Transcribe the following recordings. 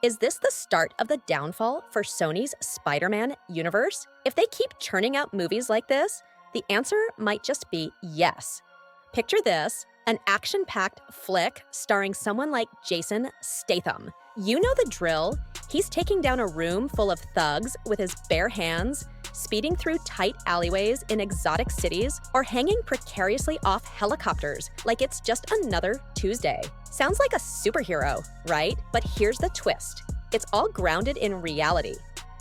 Is this the start of the downfall for Sony's Spider-Man universe? If they keep churning out movies like this, the answer might just be yes. Picture this, an action-packed flick starring someone like Jason Statham. You know the drill. He's taking down a room full of thugs with his bare hands, speeding through tight alleyways in exotic cities, or hanging precariously off helicopters like it's just another Tuesday. Sounds like a superhero, right? But here's the twist. It's all grounded in reality,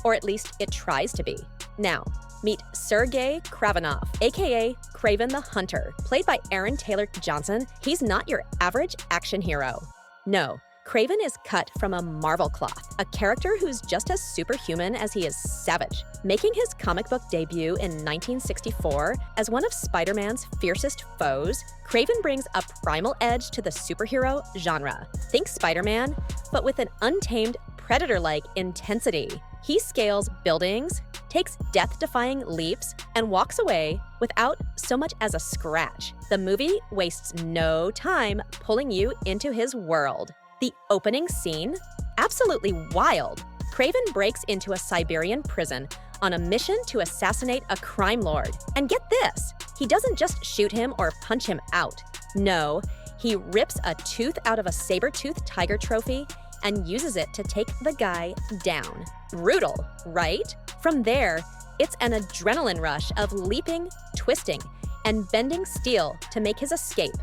or at least it tries to be. Now, meet Sergei Kravenov, aka Kraven the Hunter. Played by Aaron Taylor Johnson, he's not your average action hero. No, Craven is cut from a marble cloth, a character who's just as superhuman as he is savage. Making his comic book debut in 1964 as one of Spider-Man's fiercest foes, Craven brings a primal edge to the superhero genre. Think Spider-Man, but with an untamed predator-like intensity. He scales buildings, takes death-defying leaps, and walks away without so much as a scratch. The movie wastes no time pulling you into his world. The opening scene? Absolutely wild. Craven breaks into a Siberian prison on a mission to assassinate a crime lord. And get this, he doesn't just shoot him or punch him out. No, he rips a tooth out of a saber-toothed tiger trophy and uses it to take the guy down. Brutal, right? From there, it's an adrenaline rush of leaping, twisting, and bending steel to make his escape.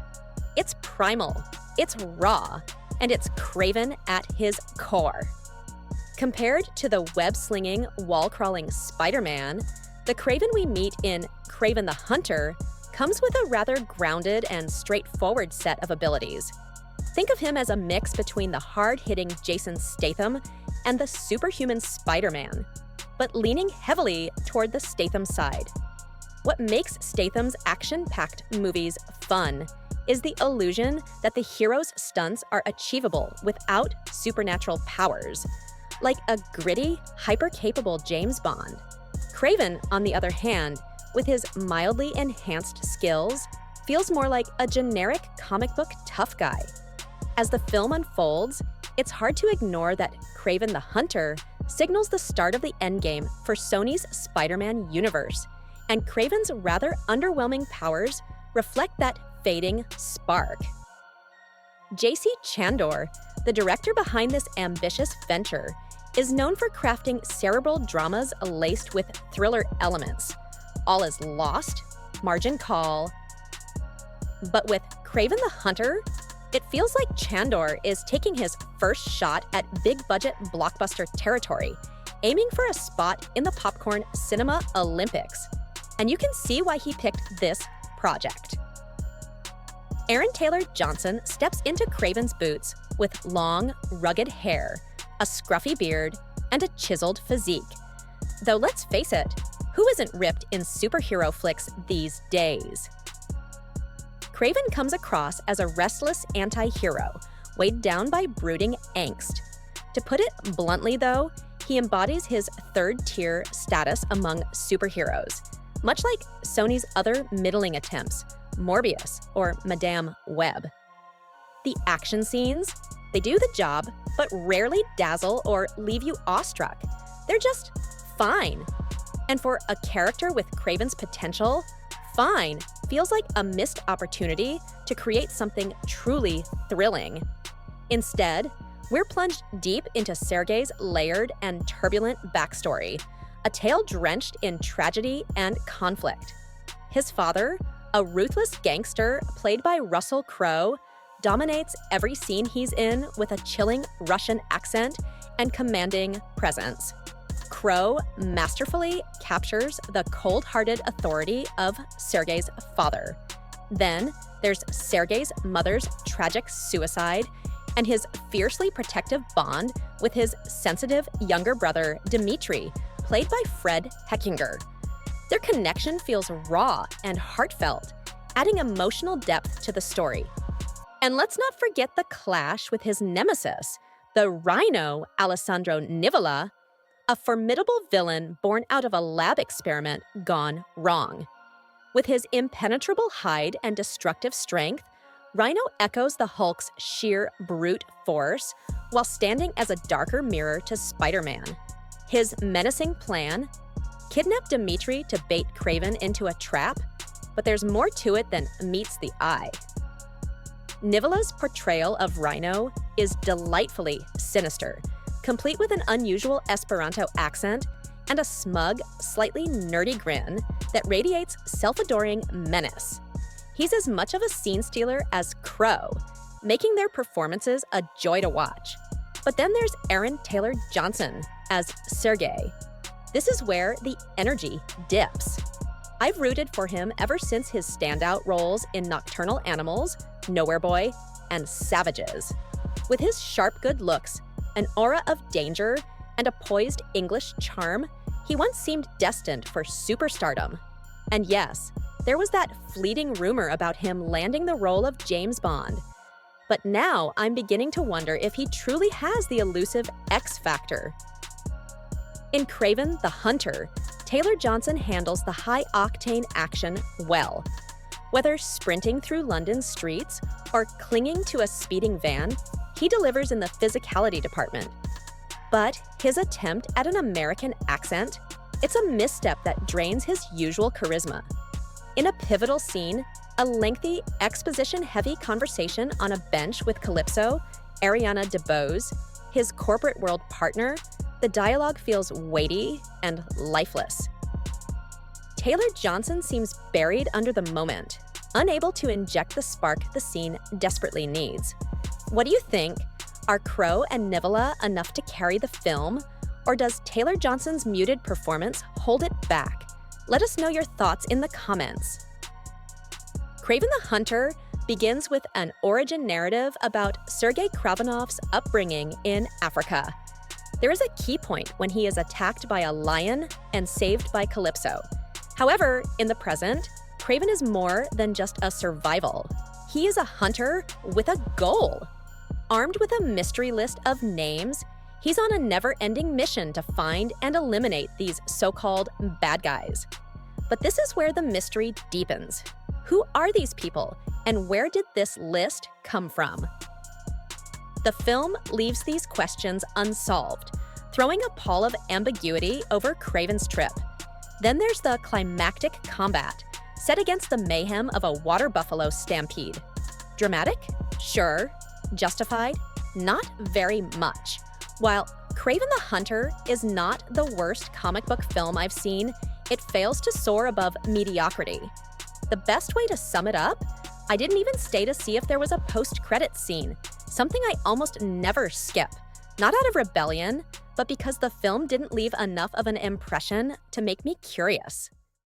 It's primal, it's raw, and it's Craven at his core. Compared to the web-slinging, wall-crawling Spider-Man, the Craven we meet in Kraven the Hunter comes with a rather grounded and straightforward set of abilities. Think of him as a mix between the hard-hitting Jason Statham and the superhuman Spider-Man, but leaning heavily toward the Statham side. What makes Statham's action-packed movies fun is the illusion that the hero's stunts are achievable without supernatural powers, like a gritty, hyper-capable James Bond. Craven, on the other hand, with his mildly enhanced skills, feels more like a generic comic book tough guy. As the film unfolds, it's hard to ignore that Kraven the Hunter signals the start of the endgame for Sony's Spider-Man universe, and Craven's rather underwhelming powers reflect that fading spark. J.C. Chandor, the director behind this ambitious venture, is known for crafting cerebral dramas laced with thriller elements. All is lost, margin call. But with Kraven the Hunter, it feels like Chandor is taking his first shot at big-budget blockbuster territory, aiming for a spot in the popcorn cinema Olympics. And you can see why he picked this project. Aaron Taylor Johnson steps into Craven's boots with long, rugged hair, a scruffy beard, and a chiseled physique. Though let's face it, who isn't ripped in superhero flicks these days? Craven comes across as a restless anti-hero, weighed down by brooding angst. To put it bluntly, though, he embodies his third-tier status among superheroes, much like Sony's other middling attempts, Morbius or Madame Web. The action scenes, they do the job, but rarely dazzle or leave you awestruck. They're just fine. And for a character with Craven's potential, fine feels like a missed opportunity to create something truly thrilling. Instead, we're plunged deep into Sergei's layered and turbulent backstory, a tale drenched in tragedy and conflict. His father, a ruthless gangster played by Russell Crowe, dominates every scene he's in with a chilling Russian accent and commanding presence. Crowe masterfully captures the cold-hearted authority of Sergei's father. Then there's Sergei's mother's tragic suicide and his fiercely protective bond with his sensitive younger brother, Dmitri, played by Fred Heckinger. Their connection feels raw and heartfelt, adding emotional depth to the story. And let's not forget the clash with his nemesis, the Rhino Alessandro Nivola, a formidable villain born out of a lab experiment gone wrong. With his impenetrable hide and destructive strength, Rhino echoes the Hulk's sheer brute force while standing as a darker mirror to Spider-Man. His menacing plan? Kidnap Dimitri to bait Craven into a trap? But there's more to it than meets the eye. Nivola's portrayal of Rhino is delightfully sinister, complete with an unusual Esperanto accent and a smug, slightly nerdy grin that radiates self-adoring menace. He's as much of a scene stealer as Crow, making their performances a joy to watch. But then there's Aaron Taylor Johnson as Sergei. This is where the energy dips. I've rooted for him ever since his standout roles in Nocturnal Animals, Nowhere Boy, and Savages. With his sharp good looks, an aura of danger, and a poised English charm, he once seemed destined for superstardom. And yes, there was that fleeting rumor about him landing the role of James Bond. But now I'm beginning to wonder if he truly has the elusive X factor. In Kraven the Hunter, Taylor Johnson handles the high-octane action well. Whether sprinting through London's streets or clinging to a speeding van, he delivers in the physicality department. But his attempt at an American accent? It's a misstep that drains his usual charisma. In a pivotal scene, a lengthy, exposition-heavy conversation on a bench with Calypso, Ariana DeBose, his corporate world partner, the dialogue feels weighty and lifeless. Taylor Johnson seems buried under the moment, unable to inject the spark the scene desperately needs. What do you think? Are Crow and Nivola enough to carry the film? Or does Taylor Johnson's muted performance hold it back? Let us know your thoughts in the comments. Kraven the Hunter begins with an origin narrative about Sergei Kravanov's upbringing in Africa. There is a key point when he is attacked by a lion and saved by Calypso. However, in the present, Craven is more than just a survival. He is a hunter with a goal. Armed with a mystery list of names, he's on a never-ending mission to find and eliminate these so-called bad guys. But this is where the mystery deepens. Who are these people, and where did this list come from? The film leaves these questions unsolved, throwing a pall of ambiguity over Craven's trip. Then there's the climactic combat, set against the mayhem of a water buffalo stampede. Dramatic? Sure. Justified? Not very much. While Kraven the Hunter is not the worst comic book film I've seen, it fails to soar above mediocrity. The best way to sum it up? I didn't even stay to see if there was a post-credits scene, something I almost never skip. Not out of rebellion, but because the film didn't leave enough of an impression to make me curious.